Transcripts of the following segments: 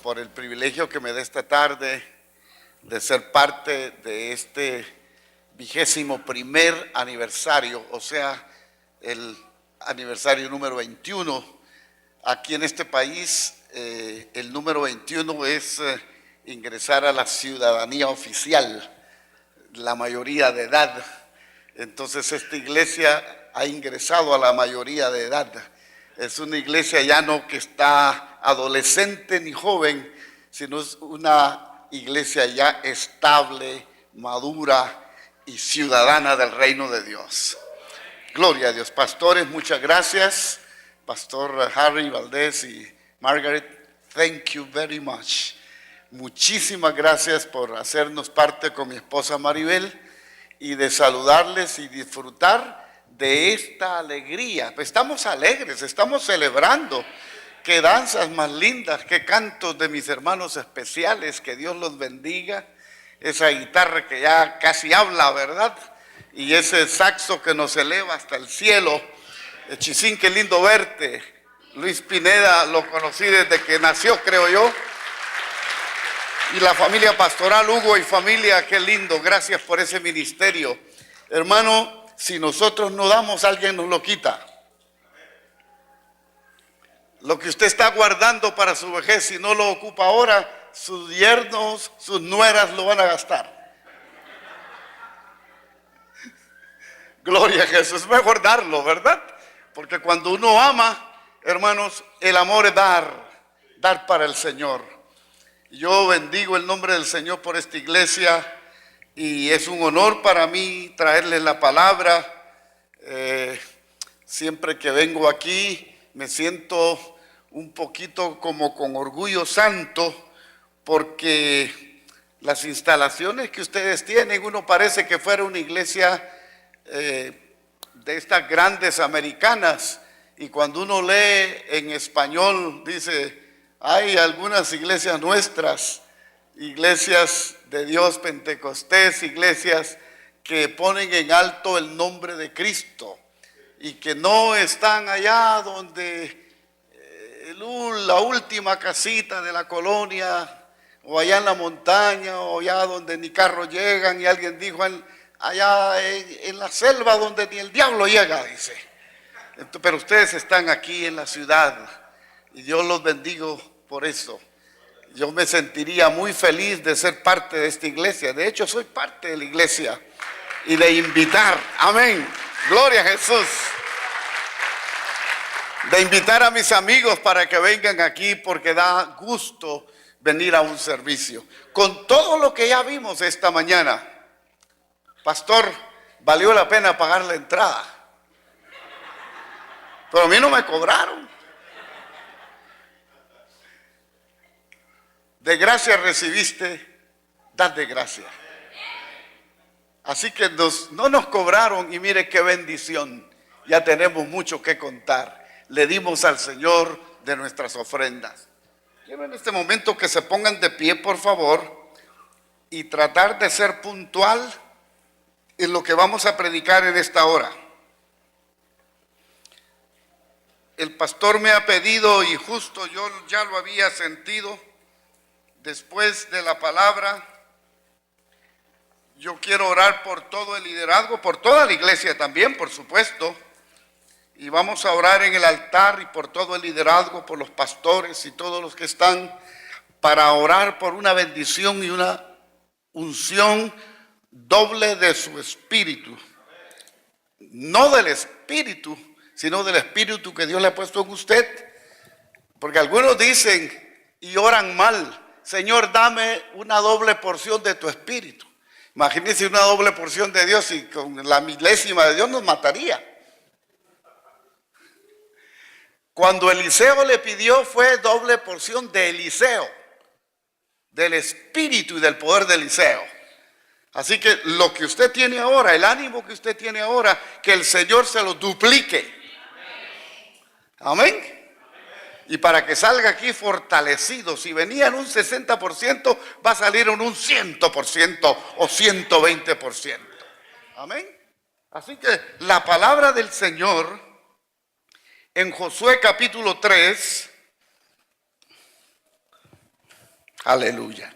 por el privilegio que me da esta tarde de ser parte de este 21º aniversario, o sea, el aniversario número 21. Aquí en este país, el número 21 es ingresar a la ciudadanía oficial, la mayoría de edad. Entonces esta iglesia ha ingresado a la mayoría de edad. Es una iglesia ya no que está adolescente ni joven, sino es una iglesia ya estable, madura y ciudadana del reino de Dios. Gloria a Dios. Pastores, muchas gracias. Pastor Harry Valdés y Margaret, thank you very much. Muchísimas gracias por hacernos parte con mi esposa Maribel y de saludarles y disfrutar de esta alegría. Estamos alegres, estamos celebrando. Qué danzas más lindas, qué cantos de mis hermanos especiales, que Dios los bendiga. Esa guitarra que ya casi habla, ¿verdad? Y ese saxo que nos eleva hasta el cielo. Chisín, qué lindo verte. Luis Pineda, lo conocí desde que nació, creo yo. Y la familia pastoral, Hugo y familia, qué lindo. Gracias por ese ministerio. Hermano, si nosotros no damos, alguien nos lo quita. Lo que usted está guardando para su vejez, si no lo ocupa ahora, sus yernos, sus nueras lo van a gastar. Gloria a Jesús, es mejor darlo, ¿verdad? Porque cuando uno ama, hermanos, el amor es dar para el Señor. Yo bendigo el nombre del Señor por esta iglesia y es un honor para mí traerles la palabra. Siempre que vengo aquí me siento un poquito como con orgullo santo, porque las instalaciones que ustedes tienen, uno parece que fuera una iglesia de estas grandes americanas, y cuando uno lee en español dice, hay algunas iglesias nuestras, iglesias de Dios Pentecostés, iglesias que ponen en alto el nombre de Cristo y que no están allá donde la última casita de la colonia, o allá en la montaña, o allá donde ni carros llegan, y alguien dijo allá en la selva donde ni el diablo llega, dice. Pero ustedes están aquí en la ciudad y Dios los bendigo por eso. Yo me sentiría muy feliz de ser parte de esta iglesia. De hecho, soy parte de la iglesia y de invitar, amén, gloria a Jesús, de invitar a mis amigos para que vengan aquí, porque da gusto venir a un servicio. Con todo lo que ya vimos esta mañana, pastor, valió la pena pagar la entrada. Pero a mí no me cobraron. De gracia recibiste, dad de gracia. Así que no nos cobraron y mire qué bendición. Ya tenemos mucho que contar. Le dimos al Señor de nuestras ofrendas. Quiero en este momento que se pongan de pie, por favor, y tratar de ser puntual en lo que vamos a predicar en esta hora. El pastor me ha pedido, y justo yo ya lo había sentido, después de la palabra, yo quiero orar por todo el liderazgo, por toda la iglesia también, por supuesto. Y vamos a orar en el altar y por todo el liderazgo, por los pastores y todos los que están, para orar por una bendición y una unción doble de su espíritu. No del espíritu, sino del espíritu que Dios le ha puesto en usted. Porque algunos dicen y oran mal, Señor, dame una doble porción de tu espíritu. Imagínense una doble porción de Dios, y con la milésima de Dios nos mataría. Cuando Eliseo le pidió, fue doble porción de Eliseo, del espíritu y del poder de Eliseo. Así que lo que usted tiene ahora, el ánimo que usted tiene ahora, que el Señor se lo duplique. Amén. Y para que salga aquí fortalecido, si venía en un 60%, va a salir en un 100% o 120%. Amén. Así que la palabra del Señor en Josué capítulo 3, Aleluya.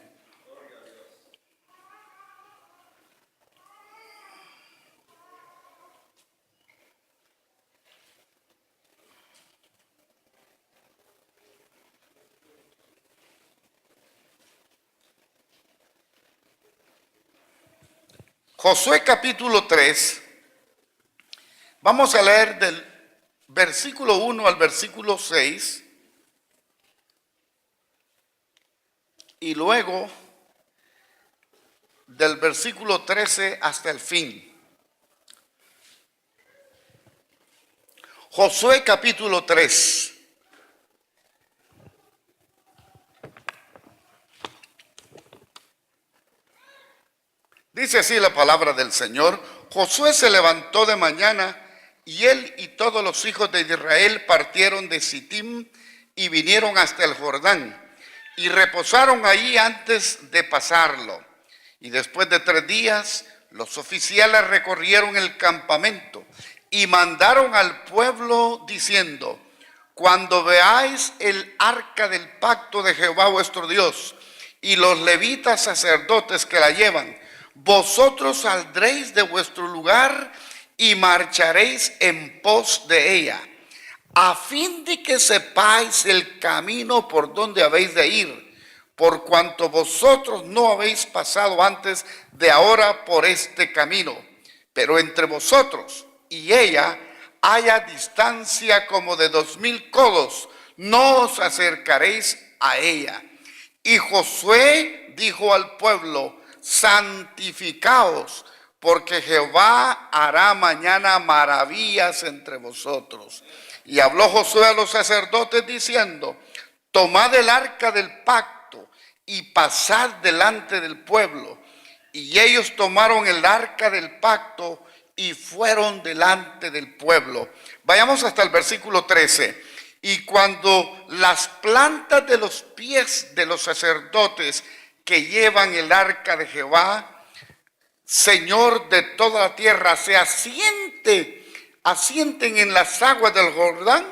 Josué capítulo 3, vamos a leer del versículo 1 al versículo 6 y luego del versículo 13 hasta el fin. Josué capítulo 3. Dice así la palabra del Señor: Josué se levantó de mañana y él y todos los hijos de Israel partieron de Sittim y vinieron hasta el Jordán y reposaron ahí antes de pasarlo. Y después de 3 días los oficiales recorrieron el campamento y mandaron al pueblo diciendo: cuando veáis el arca del pacto de Jehová vuestro Dios y los levitas sacerdotes que la llevan, vosotros saldréis de vuestro lugar y marcharéis en pos de ella, a fin de que sepáis el camino por donde habéis de ir, por cuanto vosotros no habéis pasado antes de ahora por este camino. Pero entre vosotros y ella haya distancia como de 2000 codos, no os acercaréis a ella. Y Josué dijo al pueblo: santificaos, porque Jehová hará mañana maravillas entre vosotros. Y habló Josué a los sacerdotes diciendo: tomad el arca del pacto y pasad delante del pueblo. Y ellos tomaron el arca del pacto y fueron delante del pueblo. Vayamos hasta el versículo 13. Y cuando las plantas de los pies de los sacerdotes que llevan el arca de Jehová, Señor de toda la tierra, se asienten en las aguas del Jordán,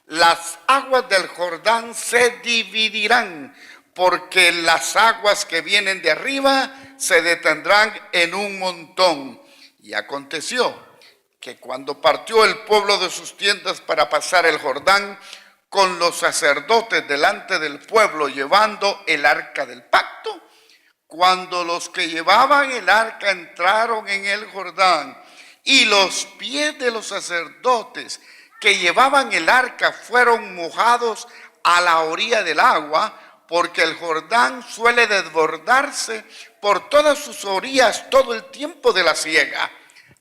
las aguas del Jordán se dividirán, porque las aguas que vienen de arriba se detendrán en un montón. Y aconteció que cuando partió el pueblo de sus tiendas para pasar el Jordán, con los sacerdotes delante del pueblo llevando el arca del pacto, cuando los que llevaban el arca entraron en el Jordán y los pies de los sacerdotes que llevaban el arca fueron mojados a la orilla del agua, porque el Jordán suele desbordarse por todas sus orillas todo el tiempo de la siega,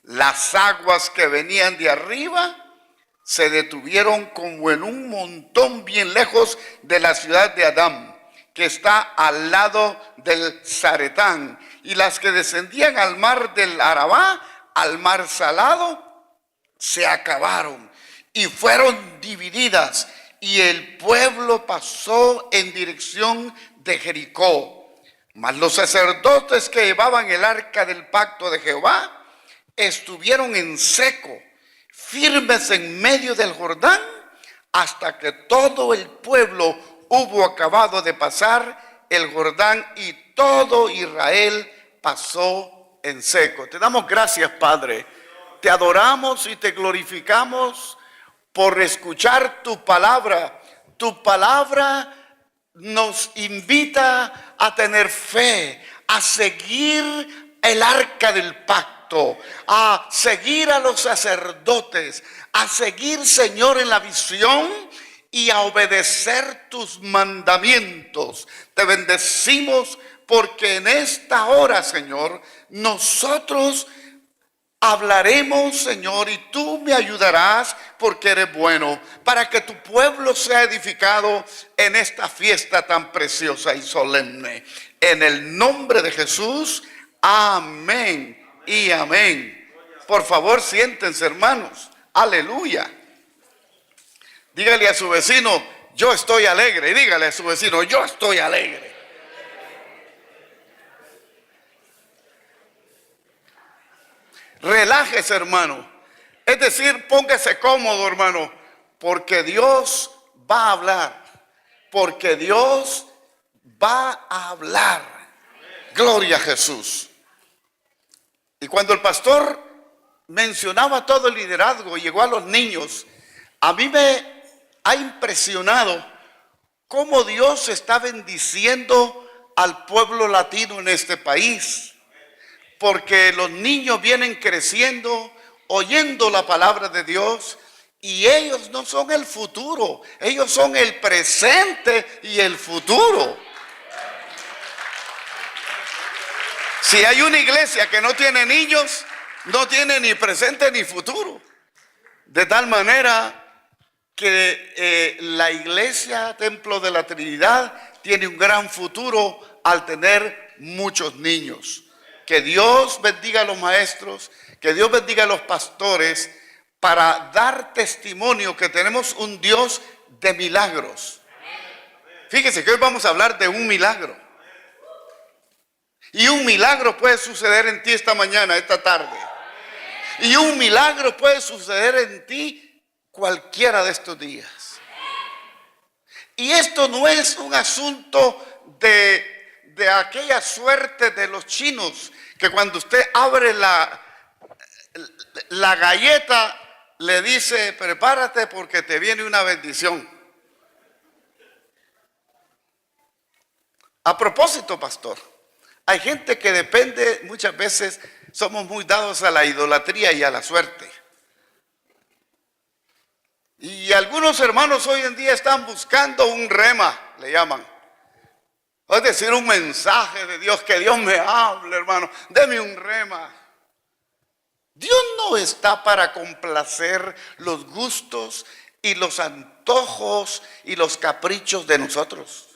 las aguas que venían de arriba se detuvieron como en un montón bien lejos de la ciudad de Adán, que está al lado del Zaretán, y las que descendían al mar del Arabá, al mar salado, se acabaron y fueron divididas, y el pueblo pasó en dirección de Jericó. Mas los sacerdotes que llevaban el arca del pacto de Jehová estuvieron en seco, firmes en medio del Jordán, hasta que todo el pueblo hubo acabado de pasar el Jordán y todo Israel pasó en seco. Te damos gracias, Padre. Te adoramos y te glorificamos por escuchar tu palabra. Tu palabra nos invita a tener fe, a seguir el arca del pacto, a seguir a los sacerdotes, a seguir, Señor, en la visión y a obedecer tus mandamientos. Te bendecimos porque en esta hora, Señor, nosotros hablaremos, Señor, y tú me ayudarás porque eres bueno, para que tu pueblo sea edificado en esta fiesta tan preciosa y solemne. En el nombre de Jesús, amén y amén. Por favor, siéntense, hermanos. Aleluya. Dígale a su vecino: yo estoy alegre. Y dígale a su vecino: yo estoy alegre. Relájese, hermano. Es decir, póngase cómodo, hermano, porque Dios va a hablar, porque Dios va a hablar. Gloria a Jesús. Y cuando el pastor mencionaba todo el liderazgo y llegó a los niños, a mí me ha impresionado cómo Dios está bendiciendo al pueblo latino en este país. Porque los niños vienen creciendo, oyendo la palabra de Dios, y ellos no son el futuro, ellos son el presente y el futuro. Si hay una iglesia que no tiene niños, no tiene ni presente ni futuro. De tal manera que la iglesia Templo de la Trinidad tiene un gran futuro al tener muchos niños. Que Dios bendiga a los maestros, que Dios bendiga a los pastores, para dar testimonio que tenemos un Dios de milagros. Fíjese que hoy vamos a hablar de un milagro. Y un milagro puede suceder en ti esta mañana, esta tarde. Y un milagro puede suceder en ti cualquiera de estos días. Y esto no es un asunto de aquella suerte de los chinos, que cuando usted abre la galleta, le dice: prepárate porque te viene una bendición. A propósito, pastor, hay gente que depende, muchas veces somos muy dados a la idolatría y a la suerte. Y algunos hermanos hoy en día están buscando un rema, le llaman. Es decir, un mensaje de Dios, que Dios me hable, hermano, deme un rema. Dios no está para complacer los gustos y los antojos y los caprichos de nosotros.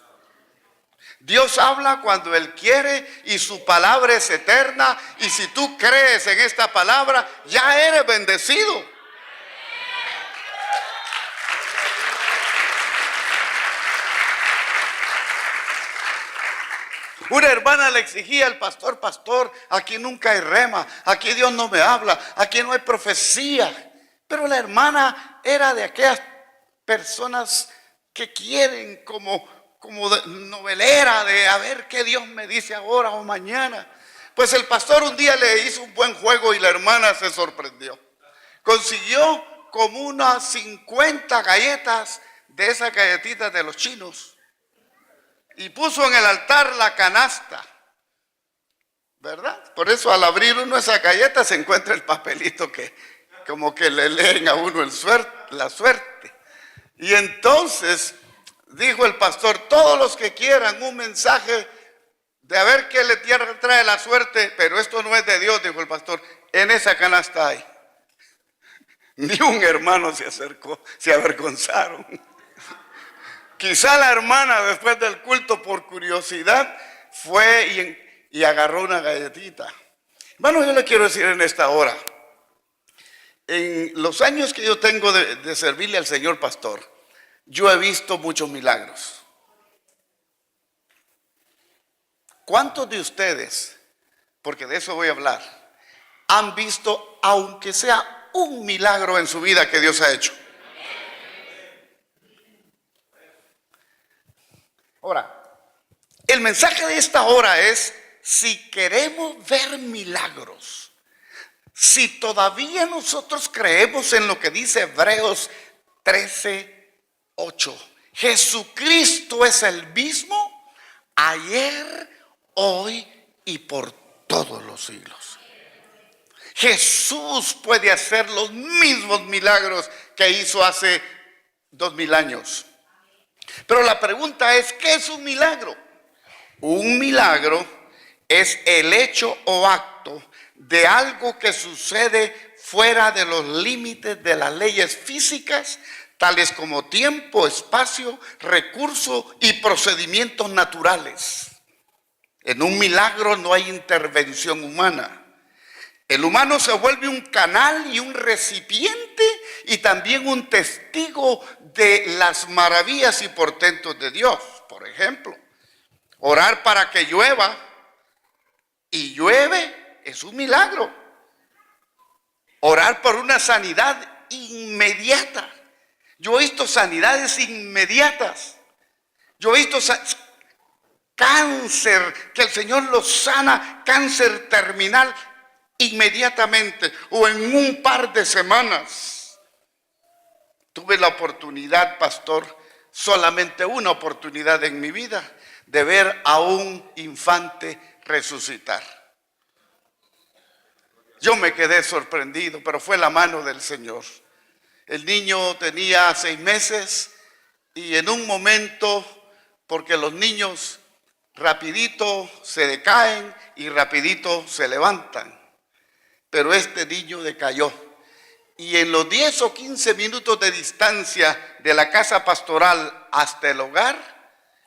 Dios habla cuando Él quiere y su palabra es eterna. Y si tú crees en esta palabra, ya eres bendecido. Una hermana le exigía al pastor: pastor, aquí nunca hay rema, aquí Dios no me habla, aquí no hay profecía. Pero la hermana era de aquellas personas que quieren como novelera, de a ver qué Dios me dice ahora o mañana. Pues el pastor un día le hizo un buen juego y la hermana se sorprendió. Consiguió como unas 50 galletas de esas galletitas de los chinos y puso en el altar la canasta, ¿verdad? Por eso al abrir uno esas galletas se encuentra el papelito que como que le leen a uno la suerte. Y entonces dijo el pastor: todos los que quieran un mensaje de a ver qué le trae la suerte, pero esto no es de Dios, dijo el pastor, en esa canasta hay. Ni un hermano se acercó, se avergonzaron. Quizá la hermana, después del culto, por curiosidad, fue y agarró una galletita. Bueno, yo le quiero decir en esta hora, en los años que yo tengo de servirle al Señor pastor, yo he visto muchos milagros. ¿Cuántos de ustedes, porque de eso voy a hablar, han visto, aunque sea un milagro en su vida que Dios ha hecho? Ahora, el mensaje de esta hora es: si queremos ver milagros, si todavía nosotros creemos en lo que dice Hebreos 13:8, Jesucristo es el mismo ayer, hoy y por todos los siglos. Jesús puede hacer los mismos milagros que hizo hace 2000 años. Pero la pregunta es: ¿qué es un milagro? Un milagro es el hecho o acto de algo que sucede fuera de los límites de las leyes físicas, tales como tiempo, espacio, recurso y procedimientos naturales. En un milagro no hay intervención humana. El humano se vuelve un canal y un recipiente y también un testigo de las maravillas y portentos de Dios. Por ejemplo, orar para que llueva y llueve es un milagro. Orar por una sanidad inmediata. Yo he visto sanidades inmediatas. Yo he visto cáncer, que el Señor lo sana, cáncer terminal, inmediatamente o en un par de semanas. Tuve la oportunidad, pastor, solamente una oportunidad en mi vida, de ver a un infante resucitar. Yo me quedé sorprendido, pero fue la mano del Señor. El niño tenía 6 meses y en un momento, porque los niños rapidito se decaen y rapidito se levantan, pero este niño decayó. Y en los 10 o 15 minutos de distancia de la casa pastoral hasta el hogar,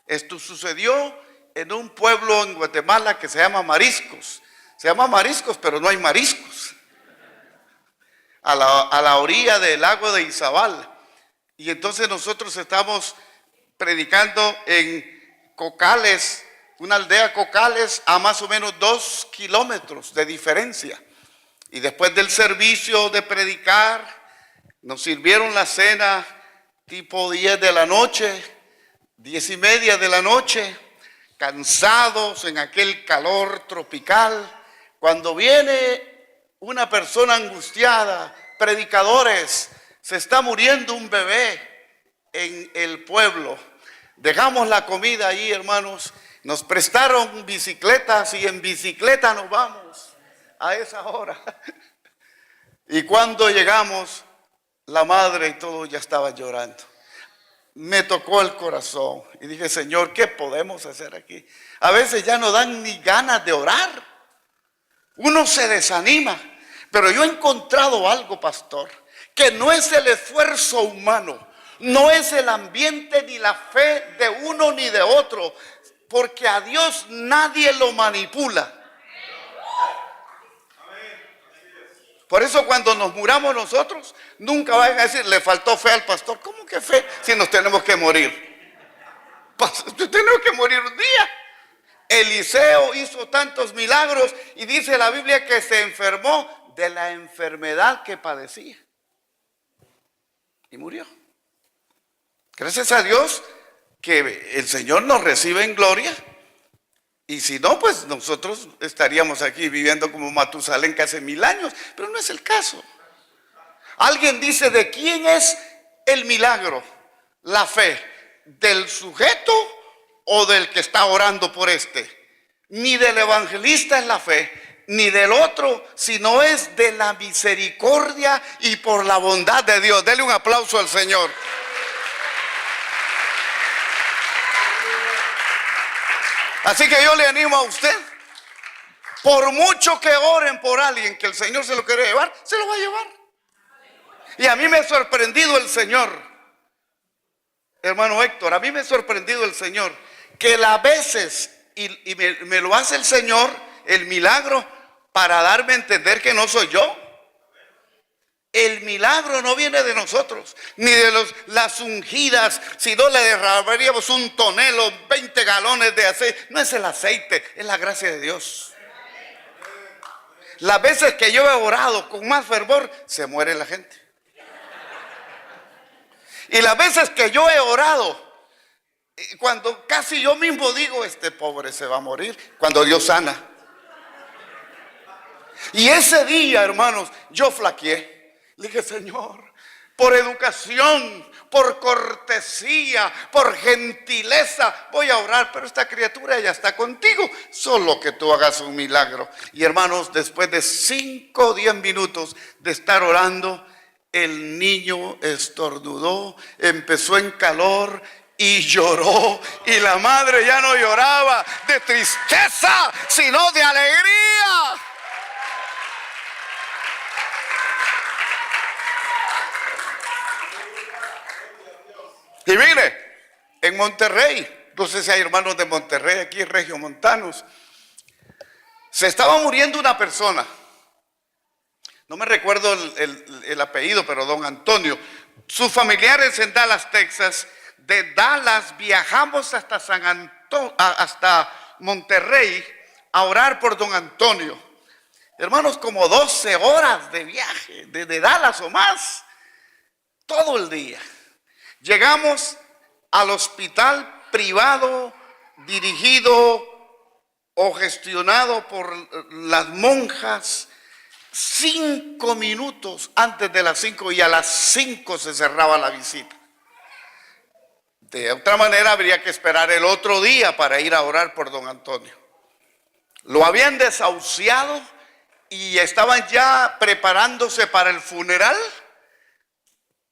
esto sucedió en un pueblo en Guatemala que se llama Mariscos. Se llama Mariscos, pero no hay mariscos. A la orilla del lago de Izabal. Y entonces nosotros estamos predicando en Cocales, una aldea Cocales, a más o menos 2 kilómetros de diferencia. Y después del servicio de predicar, nos sirvieron la cena tipo 10 de la noche, 10:30 de la noche, cansados en aquel calor tropical. Cuando viene una persona angustiada, predicadores, se está muriendo un bebé en el pueblo. Dejamos la comida ahí, hermanos, nos prestaron bicicletas y en bicicleta nos vamos a esa hora. Y cuando llegamos, la madre y todo ya estaba llorando. Me tocó el corazón y dije, Señor, ¿qué podemos hacer aquí? A veces ya no dan ni ganas de orar. Uno se desanima, pero yo he encontrado algo, pastor, que no es el esfuerzo humano, no es el ambiente ni la fe de uno ni de otro, porque a Dios nadie lo manipula. Por eso cuando nos muramos nosotros, nunca vayan a decir, le faltó fe al pastor. ¿Cómo que fe? Si nos tenemos que morir. Tenemos que morir un día. Eliseo hizo tantos milagros y dice la Biblia que se enfermó de la enfermedad que padecía. Y murió. Gracias a Dios que el Señor nos recibe en gloria. Y si no, pues nosotros estaríamos aquí viviendo como Matusalén que hace 1000 años. Pero no es el caso. Alguien dice, ¿de quién es el milagro? La fe. ¿Del sujeto o del que está orando por este? Ni del evangelista es la fe, ni del otro, sino es de la misericordia y por la bondad de Dios. Dele un aplauso al Señor. Así que yo le animo a usted, por mucho que oren por alguien que el Señor se lo quiere llevar, se lo va a llevar. Y a mí me ha sorprendido el Señor, hermano Héctor, a mí me ha sorprendido el Señor, que a veces, y me lo hace el Señor, el milagro, para darme a entender que no soy yo. El milagro no viene de nosotros, ni de las ungidas, si no le derramaríamos un tonelo, 20 galones de aceite. No es el aceite, es la gracia de Dios. Las veces que yo he orado con más fervor, se muere la gente. Y las veces que yo he orado, cuando casi yo mismo digo, este pobre se va a morir, cuando Dios sana. Y ese día, hermanos, yo flaqueé. Le dije, Señor, por educación, por cortesía, por gentileza, voy a orar, pero esta criatura ya está contigo, solo que tú hagas un milagro. Y hermanos, después de 5 o 10 minutos de estar orando, el niño estornudó, empezó en calor y lloró. Y la madre ya no lloraba de tristeza, sino de alegría. Y mire, en Monterrey, no sé si hay hermanos de Monterrey, aquí regiomontanos, se estaba muriendo una persona, no me recuerdo el apellido, pero don Antonio. Sus familiares en Dallas, Texas. De Dallas viajamos hasta hasta Monterrey a orar por don Antonio. Hermanos, como 12 horas de viaje, desde Dallas o más, todo el día. Llegamos al hospital privado dirigido o gestionado por las monjas 5 minutos antes de las 5 y a las 5 se cerraba la visita. De otra manera habría que esperar el otro día para ir a orar por don Antonio. Lo habían desahuciado y estaban ya preparándose para el funeral.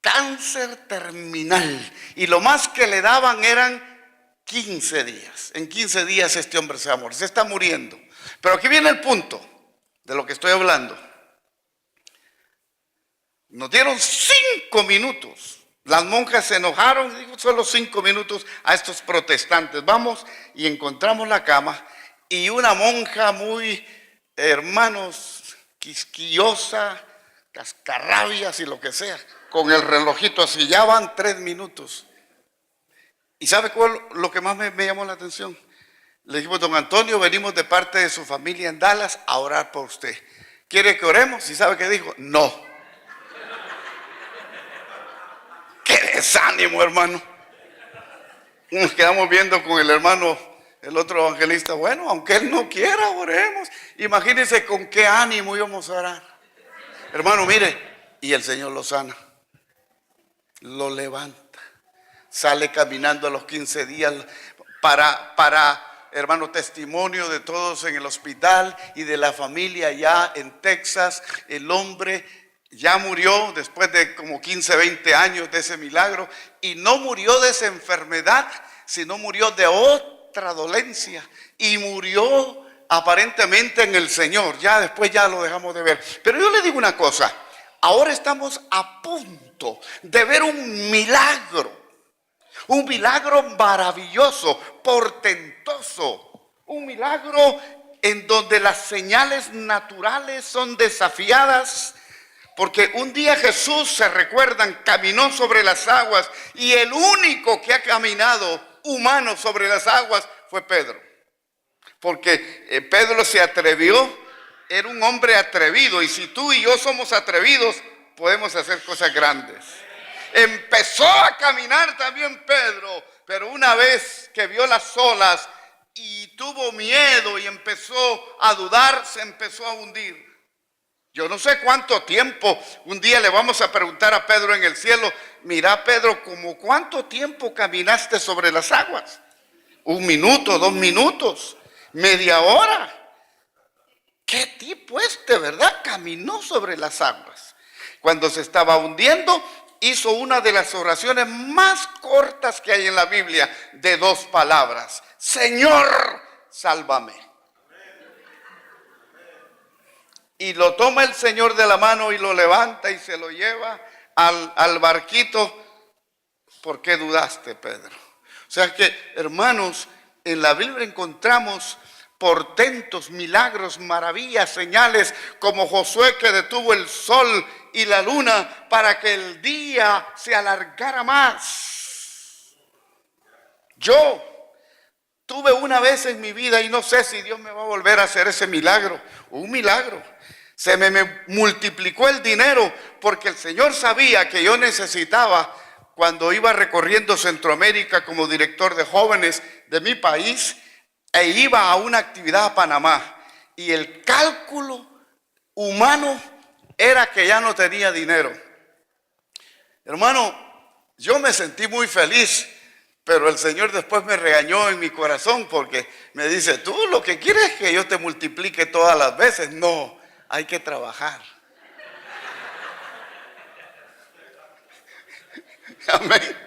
Cáncer terminal. Y lo más que le daban eran 15 días. En 15 días este hombre se va a morir. Se está muriendo. Pero aquí viene el punto de lo que estoy hablando. Nos dieron 5 minutos. Las monjas se enojaron, digo, solo 5 minutos a estos protestantes. Vamos y encontramos la cama y una monja muy, hermanos, quisquillosa, cascarrabias y lo que sea, con el relojito así, ya van 3 minutos. ¿Y sabe cuál lo que más me llamó la atención? Le dijimos, don Antonio, venimos de parte de su familia en Dallas a orar por usted. ¿Quiere que oremos? ¿Y sabe qué dijo? No. ¡Qué desánimo, hermano! Nos quedamos viendo con el hermano, el otro evangelista. Bueno, aunque él no quiera, oremos. Imagínense con qué ánimo íbamos a orar. Hermano, mire, y el Señor lo sana. Lo levanta. Sale caminando a los 15 días para hermano, testimonio de todos en el hospital y de la familia allá en Texas. El hombre ya murió después de como 15, 20 años de ese milagro, y no murió de esa enfermedad, sino murió de otra dolencia y murió aparentemente en el Señor. Ya después ya lo dejamos de ver. Pero yo le digo una cosa, ahora estamos a punto de ver un milagro maravilloso, portentoso, un milagro en donde las señales naturales son desafiadas. Porque un día Jesús, se recuerdan, caminó sobre las aguas y el único que ha caminado humano sobre las aguas fue Pedro. Porque Pedro se atrevió, era un hombre atrevido, y si tú y yo somos atrevidos, podemos hacer cosas grandes. Empezó a caminar también Pedro, pero una vez que vio las olas y tuvo miedo y empezó a dudar, se empezó a hundir. Yo no sé cuánto tiempo, un día le vamos a preguntar a Pedro en el cielo, mira Pedro, ¿cómo cuánto tiempo caminaste sobre las aguas? 1 minuto, 2 minutos, media hora. ¿Qué tipo verdad? Caminó sobre las aguas. Cuando se estaba hundiendo, hizo una de las oraciones más cortas que hay en la Biblia, de 2 palabras. Señor, sálvame. Y lo toma el Señor de la mano y lo levanta y se lo lleva al barquito. ¿Por qué dudaste, Pedro? O sea que, hermanos, en la Biblia encontramos portentos, milagros, maravillas, señales, como Josué que detuvo el sol y la luna para que el día se alargara más. Yo tuve una vez en mi vida, y no sé si Dios me va a volver a hacer ese milagro, un milagro. Se me multiplicó el dinero porque el Señor sabía que yo necesitaba, cuando iba recorriendo Centroamérica como director de jóvenes de mi país, e iba a una actividad a Panamá, y el cálculo humano era que ya no tenía dinero. Hermano, yo me sentí muy feliz, pero el Señor después me regañó en mi corazón porque me dice, tú lo que quieres es que yo te multiplique todas las veces. No, hay que trabajar. Amén.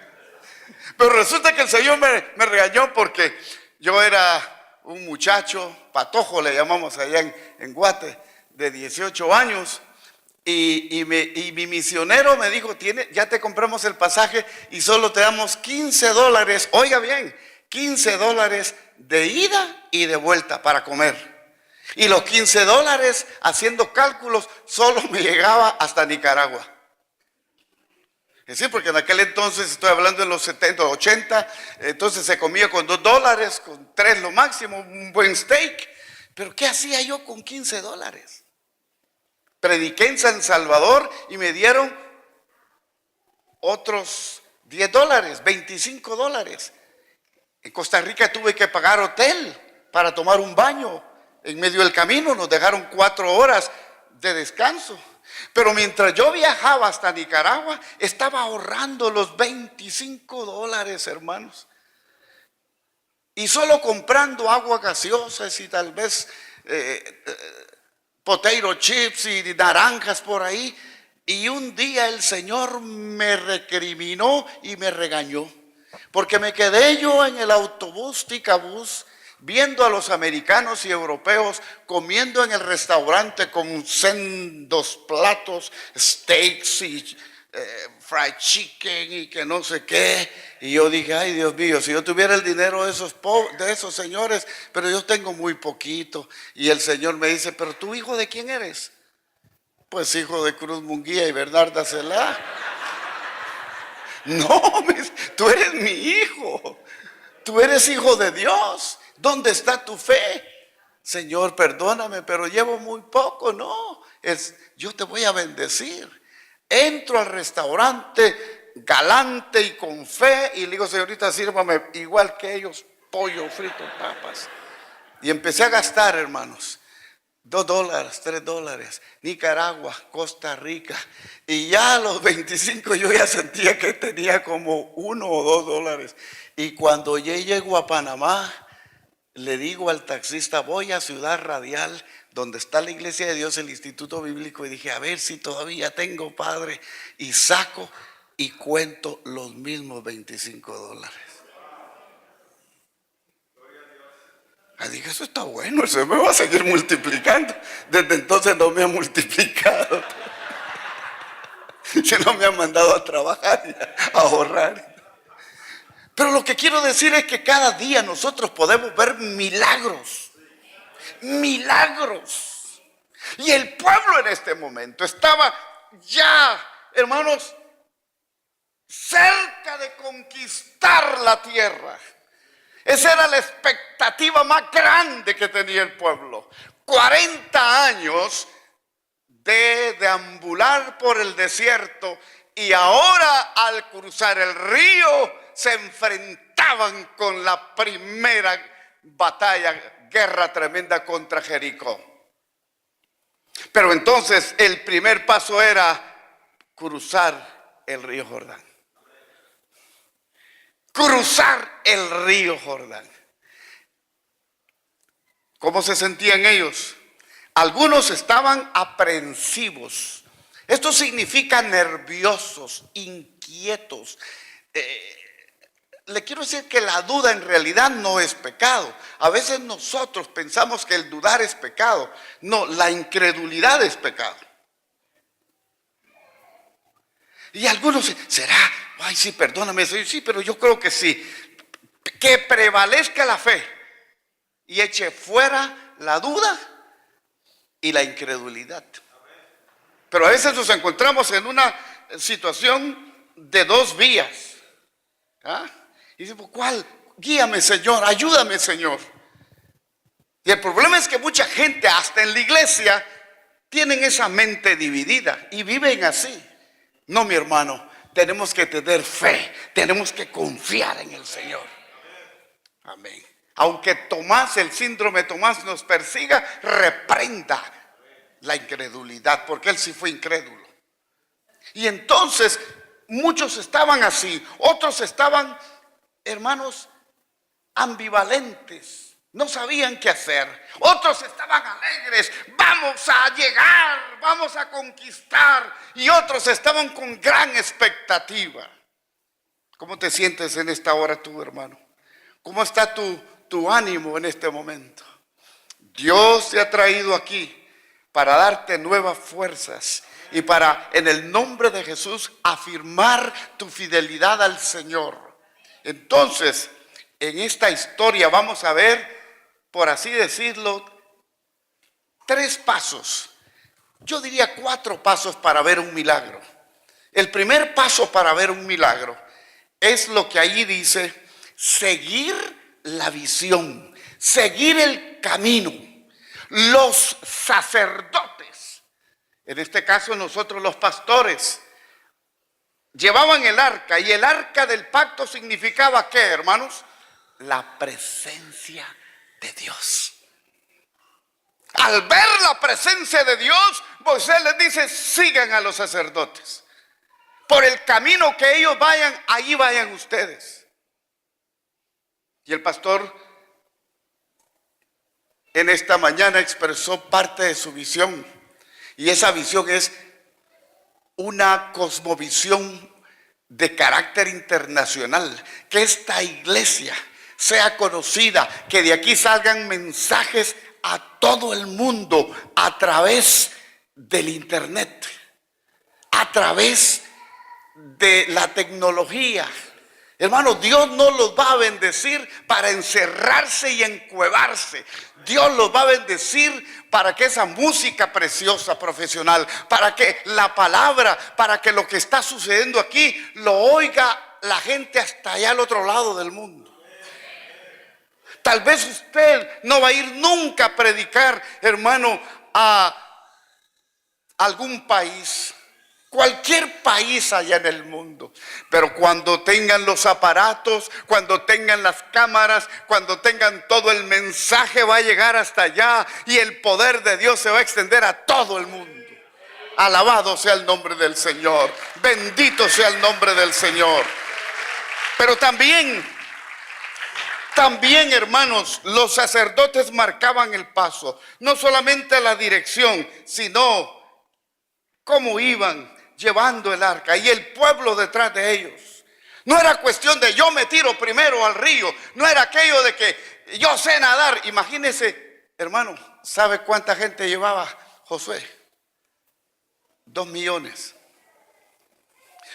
Pero resulta que el Señor me regañó porque yo era un muchacho, patojo le llamamos allá en Guate, de 18 años. Y mi misionero me dijo, ya te compramos el pasaje y solo te damos $15, oiga bien, $15 de ida y de vuelta para comer. Y los $15, haciendo cálculos, solo me llegaba hasta Nicaragua. Es decir, porque en aquel entonces, estoy hablando de los 70, 80, entonces se comía con $2, con 3 lo máximo, un buen steak. Pero ¿qué hacía yo con $15? Prediqué en San Salvador y me dieron otros $10, $25. En Costa Rica tuve que pagar hotel para tomar un baño. En medio del camino nos dejaron 4 horas de descanso. Pero mientras yo viajaba hasta Nicaragua, estaba ahorrando los $25, hermanos. Y solo comprando agua gaseosa y tal vez potato chips y naranjas por ahí. Y un día el Señor me recriminó y me regañó. Porque me quedé yo en el autobús Ticabús viendo a los americanos y europeos comiendo en el restaurante con sendos platos, steaks y fried chicken y que no sé qué. Y yo dije, ay Dios mío, si yo tuviera el dinero de esos señores, pero yo tengo muy poquito. Y el Señor me dice, pero tú hijo de quién eres? Pues hijo de Cruz Munguía y Bernarda Celá. No, tú eres mi hijo. Tú eres hijo de Dios. ¿Dónde está tu fe? Señor, perdóname, pero llevo muy poco. No, yo te voy a bendecir. Entro al restaurante galante y con fe y le digo, señorita, sírvame igual que ellos, pollo frito, papas. Y empecé a gastar, hermanos. $2, $3, Nicaragua, Costa Rica. Y ya a los 25 yo ya sentía que tenía como $1 o $2. Y cuando yo llego a Panamá, le digo al taxista, voy a Ciudad Radial, donde está la Iglesia de Dios, el Instituto Bíblico. Y dije, a ver si todavía tengo, padre. Y saco y cuento los mismos $25. Dije, eso está bueno, eso me va a seguir multiplicando. Desde entonces no me ha multiplicado. Si no me han mandado a trabajar y a ahorrar. Pero lo que quiero decir es que cada día nosotros podemos ver milagros. Milagros. Y el pueblo en este momento estaba ya, hermanos, cerca de conquistar la tierra. Esa era la expectativa más grande que tenía el pueblo. 40 años de deambular por el desierto y ahora al cruzar el río se enfrentaban con la primera batalla, guerra tremenda contra Jericó. Pero entonces el primer paso era cruzar el río Jordán. Cruzar el río Jordán. ¿Cómo se sentían ellos? Algunos estaban aprensivos. Esto significa nerviosos, inquietos. Le quiero decir que la duda en realidad no es pecado. A veces nosotros pensamos que el dudar es pecado. No, la incredulidad es pecado. Y algunos, ¿será? Ay, sí, perdóname, sí, pero yo creo que sí. Que prevalezca la fe y eche fuera la duda y la incredulidad. Pero a veces nos encontramos en una situación de 2 vías. Y decimos, ¿cuál? Guíame, Señor, ayúdame, Señor. Y el problema es que mucha gente, hasta en la iglesia, tienen esa mente dividida y viven así. No, mi hermano, tenemos que tener fe, tenemos que confiar en el Señor. Amén. Aunque Tomás, el síndrome de Tomás nos persiga, reprenda la incredulidad, porque él sí fue incrédulo. Y entonces muchos estaban así, otros estaban, hermanos, ambivalentes. No sabían qué hacer. Otros estaban alegres. Vamos a llegar, vamos a conquistar. Y otros estaban con gran expectativa. ¿Cómo te sientes en esta hora tú, hermano? ¿Cómo está tu ánimo en este momento? Dios te ha traído aquí para darte nuevas fuerzas y para, en el nombre de Jesús, afirmar tu fidelidad al Señor. Entonces, en esta historia vamos a ver, por así decirlo, 3 pasos. Yo diría 4 pasos para ver un milagro. El primer paso para ver un milagro es lo que allí dice: seguir la visión, seguir el camino. Los sacerdotes, en este caso nosotros los pastores, llevaban el arca, y el arca del pacto significaba ¿qué, hermanos? La presencia de Dios. Al ver la presencia de Dios, Moisés les dice: sigan a los sacerdotes. Por el camino que ellos vayan, ahí vayan ustedes. Y el pastor en esta mañana expresó parte de su visión. Y esa visión es una cosmovisión de carácter internacional. Que esta iglesia sea conocida, que de aquí salgan mensajes a todo el mundo a través del internet, a través de la tecnología. Hermanos, Dios no los va a bendecir para encerrarse y encuevarse. Dios los va a bendecir para que esa música preciosa profesional, para que la palabra, para que lo que está sucediendo aquí lo oiga la gente hasta allá al otro lado del mundo. Tal vez usted no va a ir nunca a predicar, hermano, a algún país, cualquier país allá en el mundo. Pero cuando tengan los aparatos, cuando tengan las cámaras, cuando tengan todo, el mensaje va a llegar hasta allá y el poder de Dios se va a extender a todo el mundo. Alabado sea el nombre del Señor. Bendito sea el nombre del Señor. Pero también, hermanos, los sacerdotes marcaban el paso. No solamente la dirección, sino cómo iban llevando el arca y el pueblo detrás de ellos. No era cuestión de yo me tiro primero al río. No era aquello de que yo sé nadar. Imagínese, hermano, ¿sabe cuánta gente llevaba Josué? 2 millones.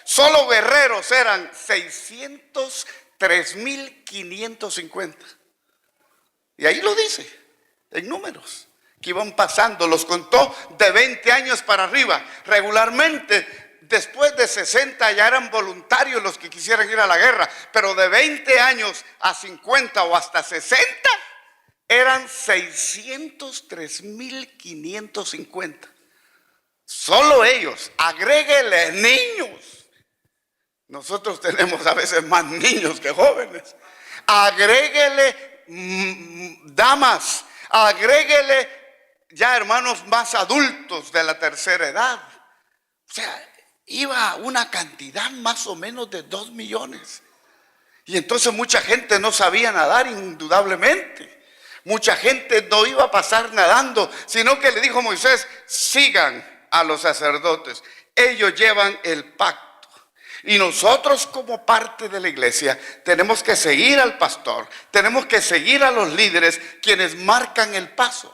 Solo guerreros eran 603,550. Y ahí lo dice, en números, que iban pasando, los contó de 20 años para arriba. Regularmente, después de 60 ya eran voluntarios los que quisieran ir a la guerra, pero de 20 años a 50 o hasta 60, eran 603,550. Solo ellos, agréguele niños. Nosotros tenemos a veces más niños que jóvenes. Agréguele damas, agréguele ya hermanos más adultos de la tercera edad. O sea, iba una cantidad más o menos de 2 millones. Y entonces mucha gente no sabía nadar, indudablemente. Mucha gente no iba a pasar nadando, sino que le dijo Moisés: sigan a los sacerdotes, ellos llevan el pacto. Y nosotros, como parte de la iglesia, tenemos que seguir al pastor, tenemos que seguir a los líderes, quienes marcan el paso,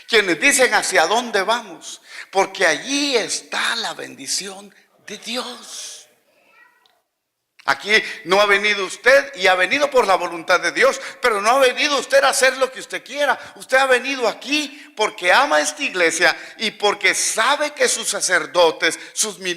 quienes dicen hacia dónde vamos, porque allí está la bendición de Dios. Aquí no ha venido usted, y ha venido por la voluntad de Dios, pero no ha venido usted a hacer lo que usted quiera. Usted ha venido aquí porque ama esta iglesia y porque sabe que sus sacerdotes, sus ministros,